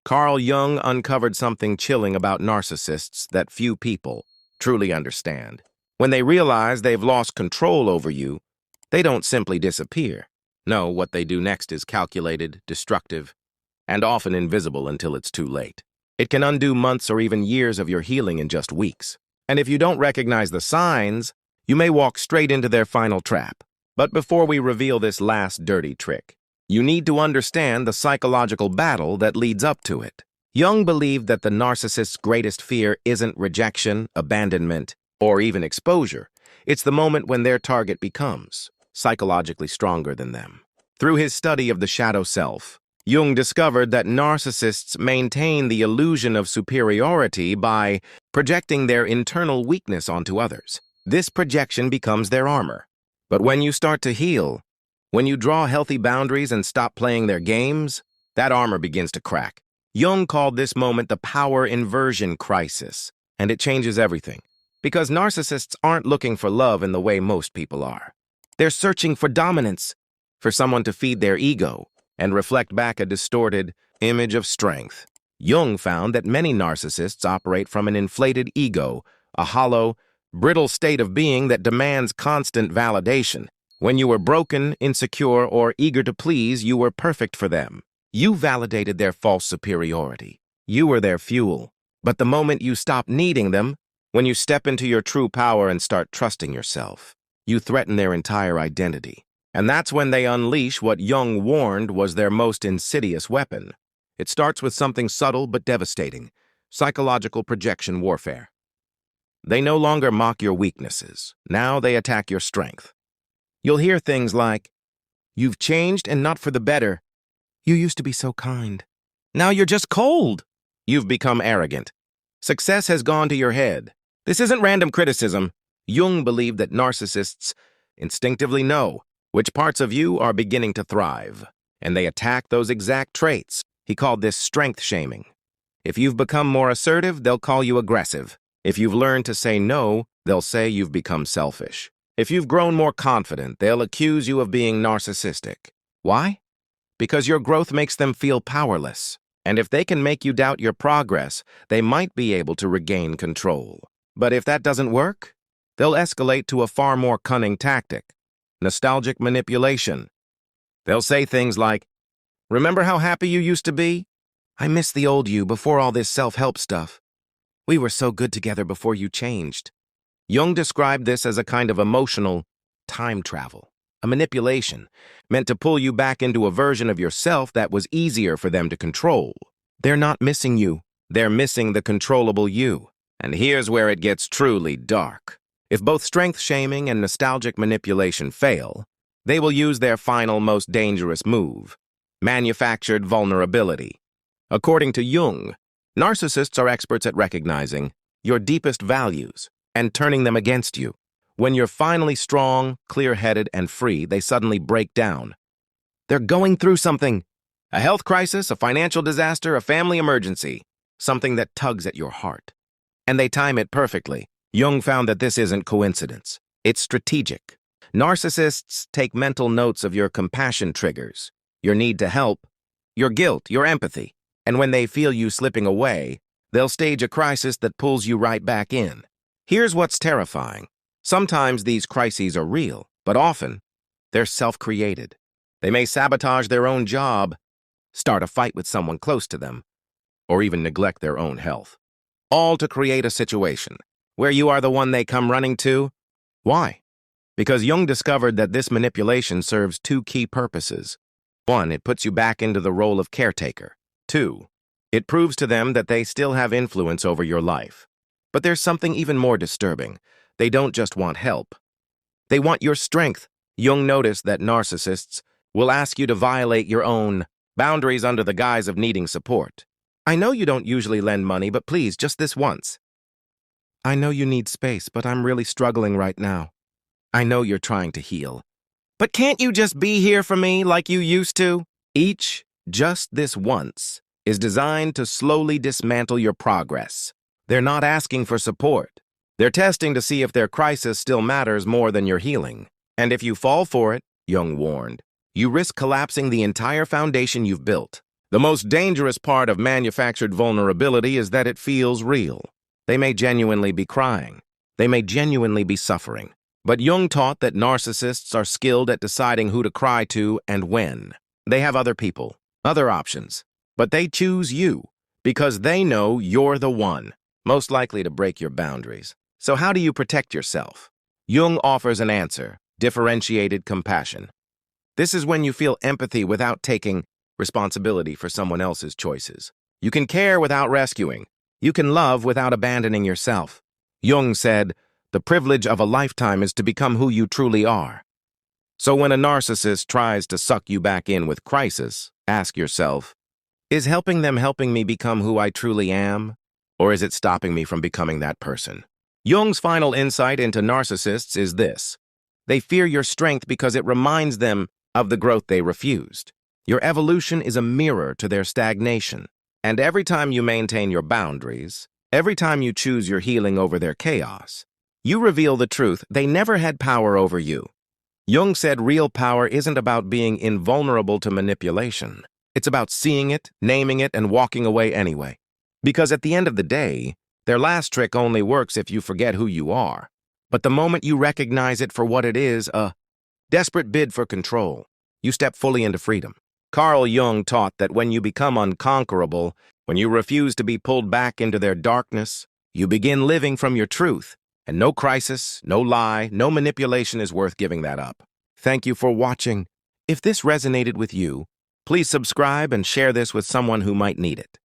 Carl Jung uncovered something chilling about narcissists that few people truly understand. When they realize they've lost control over you, they don't simply disappear. No, what they do next is calculated, destructive, and often invisible until it's too late. It can undo months or even years of your healing in just weeks. And if you don't recognize the signs, you may walk straight into their final trap. But before we reveal this last dirty trick, you need to understand the psychological battle that leads up to it. Jung believed that the narcissist's greatest fear isn't rejection, abandonment, or even exposure. It's the moment when their target becomes psychologically stronger than them. Through his study of the shadow self, Jung discovered that narcissists maintain the illusion of superiority by projecting their internal weakness onto others. This projection becomes their armor. But when you start to heal, when you draw healthy boundaries and stop playing their games, that armor begins to crack. Jung called this moment the power inversion crisis, and it changes everything. Because narcissists aren't looking for love in the way most people are. They're searching for dominance, for someone to feed their ego and reflect back a distorted image of strength. Jung found that many narcissists operate from an inflated ego, a hollow, brittle state of being that demands constant validation. When you were broken, insecure, or eager to please, you were perfect for them. You validated their false superiority. You were their fuel. But the moment you stop needing them, when you step into your true power and start trusting yourself, you threaten their entire identity. And that's when they unleash what Jung warned was their most insidious weapon. It starts with something subtle but devastating: psychological projection warfare. They no longer mock your weaknesses. Now they attack your strength. You'll hear things like, "You've changed and not for the better. You used to be so kind. Now you're just cold. You've become arrogant. Success has gone to your head." This isn't random criticism. Jung believed that narcissists instinctively know which parts of you are beginning to thrive, and they attack those exact traits. He called this strength shaming. If you've become more assertive, they'll call you aggressive. If you've learned to say no, they'll say you've become selfish. If you've grown more confident, they'll accuse you of being narcissistic. Why? Because your growth makes them feel powerless. And if they can make you doubt your progress, they might be able to regain control. But if that doesn't work, they'll escalate to a far more cunning tactic: nostalgic manipulation. They'll say things like, "Remember how happy you used to be? I miss the old you before all this self-help stuff. We were so good together before you changed." Jung described this as a kind of emotional time travel, a manipulation meant to pull you back into a version of yourself that was easier for them to control. They're not missing you. They're missing the controllable you. And here's where it gets truly dark. If both strength shaming and nostalgic manipulation fail, they will use their final, most dangerous move: manufactured vulnerability. According to Jung, narcissists are experts at recognizing your deepest values and turning them against you. When you're finally strong, clear-headed, and free, they suddenly break down. They're going through something: a health crisis, a financial disaster, a family emergency, something that tugs at your heart. And they time it perfectly. Jung found that this isn't coincidence. It's strategic. Narcissists take mental notes of your compassion triggers, your need to help, your guilt, your empathy. And when they feel you slipping away, they'll stage a crisis that pulls you right back in. Here's what's terrifying. Sometimes these crises are real, but often they're self-created. They may sabotage their own job, start a fight with someone close to them, or even neglect their own health. All to create a situation where you are the one they come running to. Why? Because Jung discovered that this manipulation serves two key purposes. 1, it puts you back into the role of caretaker. 2, it proves to them that they still have influence over your life. But there's something even more disturbing. They don't just want help. They want your strength. Jung noticed that narcissists will ask you to violate your own boundaries under the guise of needing support. "I know you don't usually lend money, but please, just this once. I know you need space, but I'm really struggling right now. I know you're trying to heal. But can't you just be here for me like you used to?" Each "just this once" is designed to slowly dismantle your progress. They're not asking for support. They're testing to see if their crisis still matters more than your healing. And if you fall for it, Jung warned, you risk collapsing the entire foundation you've built. The most dangerous part of manufactured vulnerability is that it feels real. They may genuinely be crying. They may genuinely be suffering. But Jung taught that narcissists are skilled at deciding who to cry to and when. They have other people, other options, but they choose you because they know you're the one most likely to break your boundaries. So how do you protect yourself? Jung offers an answer: differentiated compassion. This is when you feel empathy without taking responsibility for someone else's choices. You can care without rescuing. You can love without abandoning yourself. Jung said, "The privilege of a lifetime is to become who you truly are." So when a narcissist tries to suck you back in with crisis, ask yourself, is helping them helping me become who I truly am? Or is it stopping me from becoming that person? Jung's final insight into narcissists is this: they fear your strength because it reminds them of the growth they refused. Your evolution is a mirror to their stagnation. And every time you maintain your boundaries, every time you choose your healing over their chaos, you reveal the truth: they never had power over you. Jung said real power isn't about being invulnerable to manipulation. It's about seeing it, naming it, and walking away anyway. Because at the end of the day, their last trick only works if you forget who you are. But the moment you recognize it for what it is, a desperate bid for control, you step fully into freedom. Carl Jung taught that when you become unconquerable, when you refuse to be pulled back into their darkness, you begin living from your truth. And no crisis, no lie, no manipulation is worth giving that up. Thank you for watching. If this resonated with you, please subscribe and share this with someone who might need it.